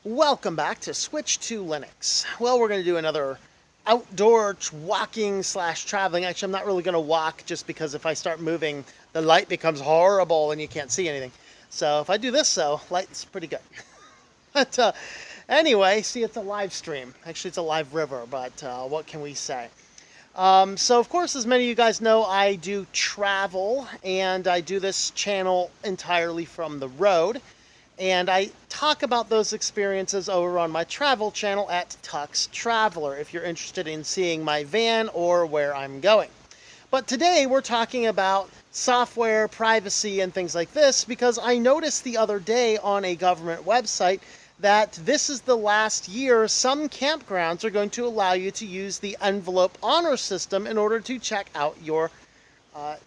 Welcome back to Switch to Linux. Well, we're going to do another outdoor walking slash traveling. Actually, I'm not really going to walk just because if I start moving, the light becomes horrible and you can't see anything. So if I do this, light's pretty good. But anyway, see, it's a live stream. Actually, it's a live river, but what can we say? So, of course, as many of you guys know, I do travel, and I do this channel entirely from the road. And I talk about those experiences over on my travel channel at Tux Traveler if you're interested in seeing my van or where I'm going. But today we're talking about software, privacy, and things like this because I noticed the other day on a government website that this is the last year some campgrounds are going to allow you to use the envelope honor system in order to check out your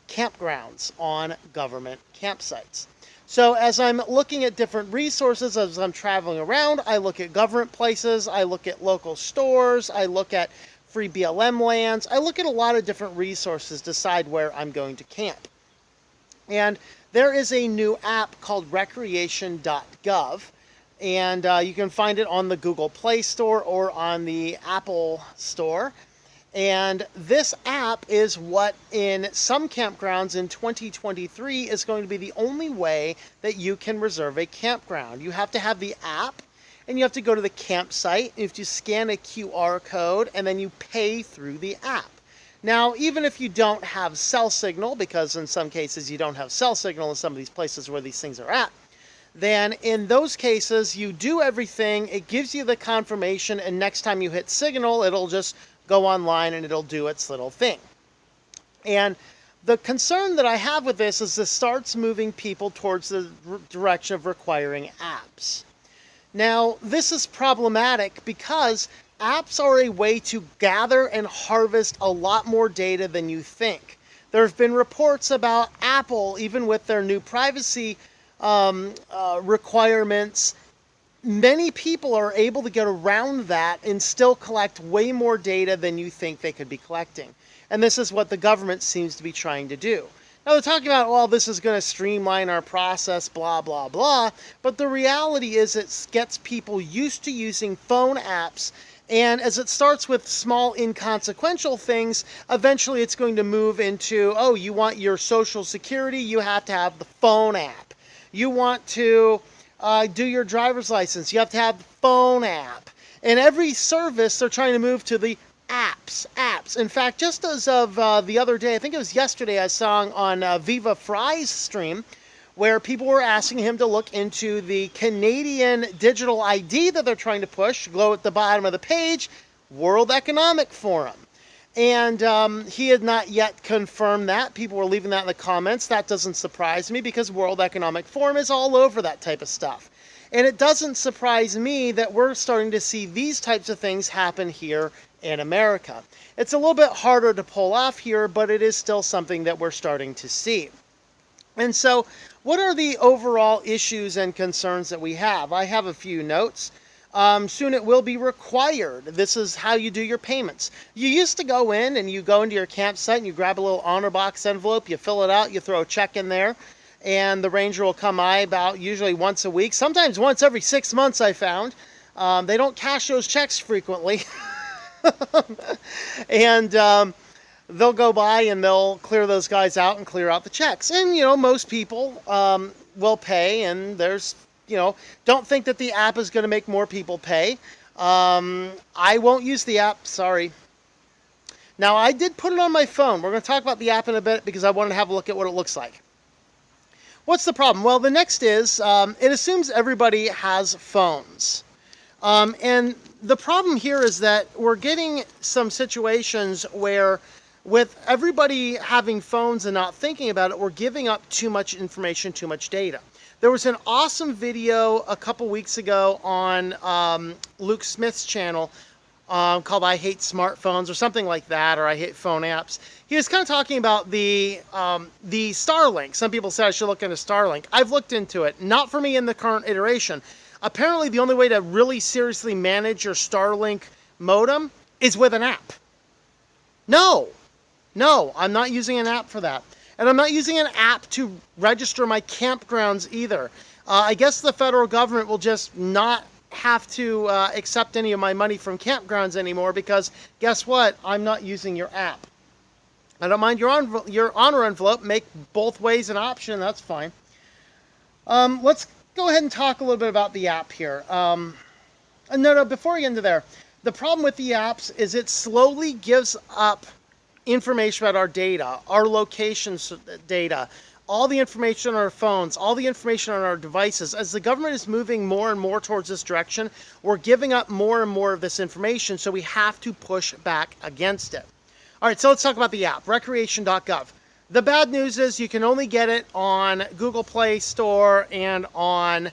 campgrounds on government campsites. So as I'm looking at different resources, as I'm traveling around, I look at government places, I look at local stores, I look at free BLM lands, I look at a lot of different resources to decide where I'm going to camp. And there is a new app called recreation.gov, and you can find it on the Google Play Store or on the Apple Store. And this app is what in some campgrounds in 2023 is going to be the only way that you can reserve a campground. You have to have the app and you have to go to the campsite. You have to scan a QR code and then you pay through the app. Now, even if you don't have cell signal, because in some cases you don't have cell signal in some of these places where these things are at, then in those cases you do everything, it gives you the confirmation, and next time you hit signal, it'll just go online and it'll do its little thing. And the concern that I have with this is this starts moving people towards the direction of requiring apps. Now, this is problematic because apps are a way to gather and harvest a lot more data than you think. There have been reports about Apple, even with their new privacy requirements, many people are able to get around that and still collect way more data than you think they could be collecting. And this is what the government seems to be trying to do. Now they're talking about, well, this is going to streamline our process, blah, blah, blah. But the reality is it gets people used to using phone apps. And as it starts with small, inconsequential things, eventually it's going to move into, oh, you want your social security, you have to have the phone app. You want to do your driver's license, you have to have the phone app. And every service, they're trying to move to the apps. In fact, just as of the other day, I think it was yesterday, I saw on Viva Fry's stream, where people were asking him to look into the Canadian digital ID that they're trying to push, go at the bottom of the page, World Economic Forum. And he had not yet confirmed that. People were leaving that in the comments. That doesn't surprise me because World Economic Forum is all over that type of stuff. And it doesn't surprise me that we're starting to see these types of things happen here in America. It's a little bit harder to pull off here, but it is still something that we're starting to see. And so, what are the overall issues and concerns that we have? I have a few notes. Soon it will be required. This is how you do your payments. You used to go in and you go into your campsite and you grab a little honor box envelope, you fill it out, you throw a check in there, and the ranger will come by about usually once a week, sometimes once every 6 months I found. They don't cash those checks frequently. And they'll go by and they'll clear those guys out and clear out the checks. And, you know, most people will pay, and there's, you know, don't think that the app is going to make more people pay. I won't use the app, sorry. Now, I did put it on my phone. We're going to talk about the app in a bit because I wanted to have a look at what it looks like. What's the problem? Well, the next is, it assumes everybody has phones. And the problem here is that we're getting some situations where with everybody having phones and not thinking about it, we're giving up too much information, too much data. There was an awesome video a couple weeks ago on Luke Smith's channel called I Hate Smartphones or something like that, or I Hate Phone Apps. He was kind of talking about the Starlink. Some people said I should look into Starlink. I've looked into it. Not for me in the current iteration. Apparently the only way to really seriously manage your Starlink modem is with an app. No, I'm not using an app for that. And I'm not using an app to register my campgrounds either. I guess the federal government will just not have to accept any of my money from campgrounds anymore because guess what? I'm not using your app. I don't mind your honor envelope. Make both ways an option. That's fine. Let's go ahead and talk a little bit about the app here. No, before we get into there, the problem with the apps is it slowly gives up information about our data, our locations data, all the information on our phones, all the information on our devices. As the government is moving more and more towards this direction, we're giving up more and more of this information, so we have to push back against it. All right, so let's talk about the app, recreation.gov. The bad news is you can only get it on Google Play Store and on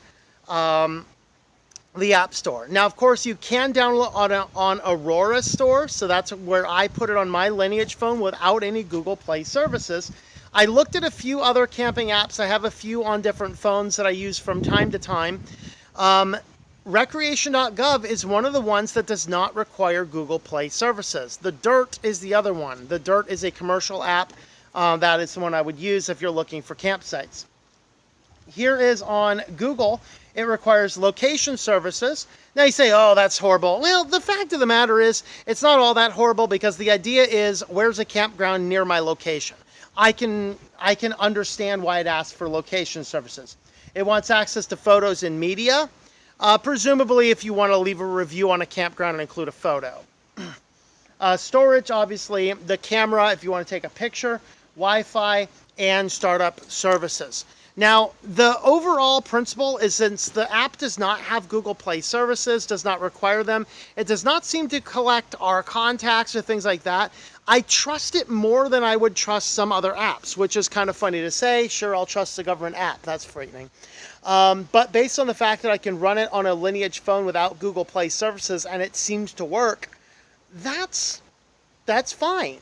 the App Store. Now, of course, you can download on Aurora Store, so that's where I put it on my Lineage phone without any Google Play services. I looked at a few other camping apps. I have a few on different phones that I use from time to time. Recreation.gov is one of the ones that does not require Google Play services. The Dirt is the other one. The Dirt is a commercial app. That is the one I would use if you're looking for campsites. Here is on Google. It requires location services. Now you say, oh, that's horrible. Well, the fact of the matter is, it's not all that horrible because the idea is, where's a campground near my location? I can understand why it asks for location services. It wants access to photos and media. Presumably, if you want to leave a review on a campground and include a photo. Storage, obviously, the camera if you want to take a picture, Wi-Fi, and startup services. Now, the overall principle is since the app does not have Google Play services, does not require them, it does not seem to collect our contacts or things like that. I trust it more than I would trust some other apps, which is kind of funny to say. Sure, I'll trust the government app. That's frightening. But based on the fact that I can run it on a Lineage phone without Google Play services and it seems to work, that's fine.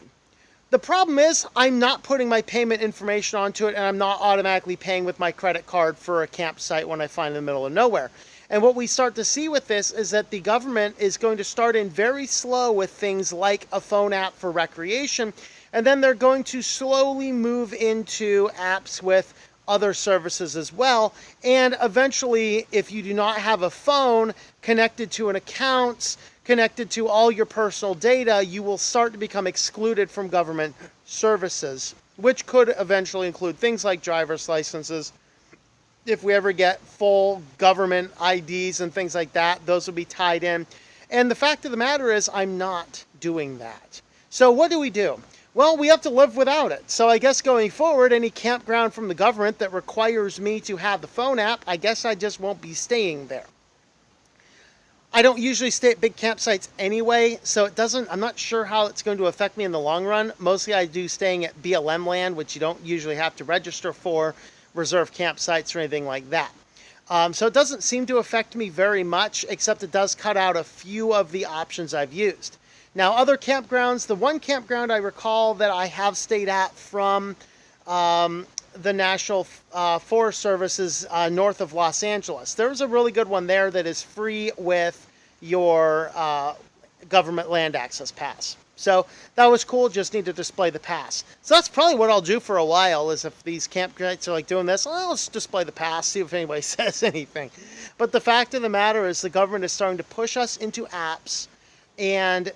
The problem is I'm not putting my payment information onto it and I'm not automatically paying with my credit card for a campsite when I find it in the middle of nowhere. And what we start to see with this is that the government is going to start in very slow with things like a phone app for recreation, and then they're going to slowly move into apps with other services as well. And eventually, if you do not have a phone connected to an account, connected to all your personal data, you will start to become excluded from government services, which could eventually include things like driver's licenses. If we ever get full government IDs and things like that, those will be tied in. And the fact of the matter is, I'm not doing that. So what do? Well, we have to live without it. So I guess going forward, any campground from the government that requires me to have the phone app, I guess I just won't be staying there. I don't usually stay at big campsites anyway, so I'm not sure how it's going to affect me in the long run. Mostly I do staying at BLM land, which you don't usually have to register for, reserve campsites or anything like that. So it doesn't seem to affect me very much, except it does cut out a few of the options I've used. Now, other campgrounds, the one campground I recall that I have stayed at from the National Forest Service is north of Los Angeles. There's a really good one there that is free with your government land access pass. So that was cool, just need to display the pass. So that's probably what I'll do for a while, is if these campsites are like doing this, well, let's display the pass, see if anybody says anything. But the fact of the matter is the government is starting to push us into apps, and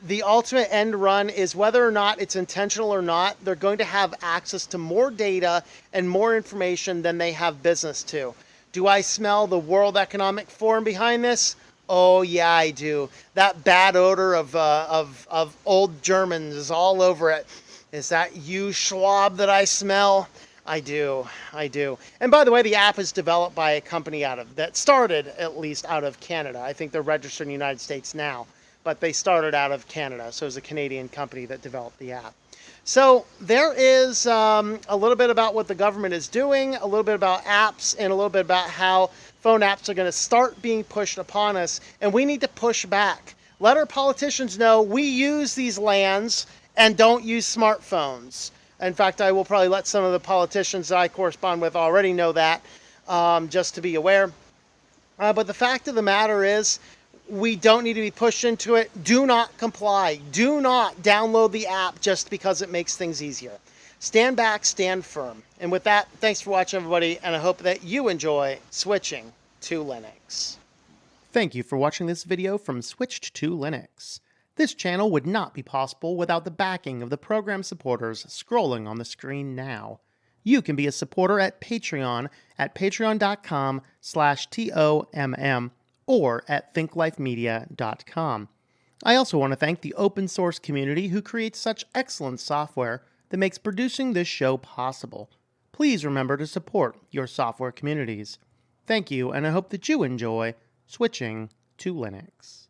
the ultimate end run is whether or not it's intentional or not, they're going to have access to more data and more information than they have business to. Do I smell the World Economic Forum behind this? Oh yeah, I do. That bad odor of old Germans is all over it. Is that you, Schwab, that I smell? I do. And by the way, the app is developed by a company that started at least out of Canada. I think they're registered in the United States now, but they started out of Canada. So it was a Canadian company that developed the app. So there is a little bit about what the government is doing, a little bit about apps, and a little bit about how phone apps are going to start being pushed upon us, and we need to push back. Let our politicians know we use these lands and don't use smartphones. In fact, I will probably let some of the politicians that I correspond with already know that, just to be aware. But the fact of the matter is, we don't need to be pushed into it. Do not comply. Do not download the app just because it makes things easier. Stand back, stand firm. And with that, thanks for watching, everybody, and I hope that you enjoy switching to Linux. Thank you for watching this video from Switched to Linux. This channel would not be possible without the backing of the program supporters scrolling on the screen now. You can be a supporter at Patreon at patreon.com/TOMM or at thinklifemedia.com. I also want to thank the open source community who creates such excellent software that makes producing this show possible. Please remember to support your software communities. Thank you, and I hope that you enjoy switching to Linux.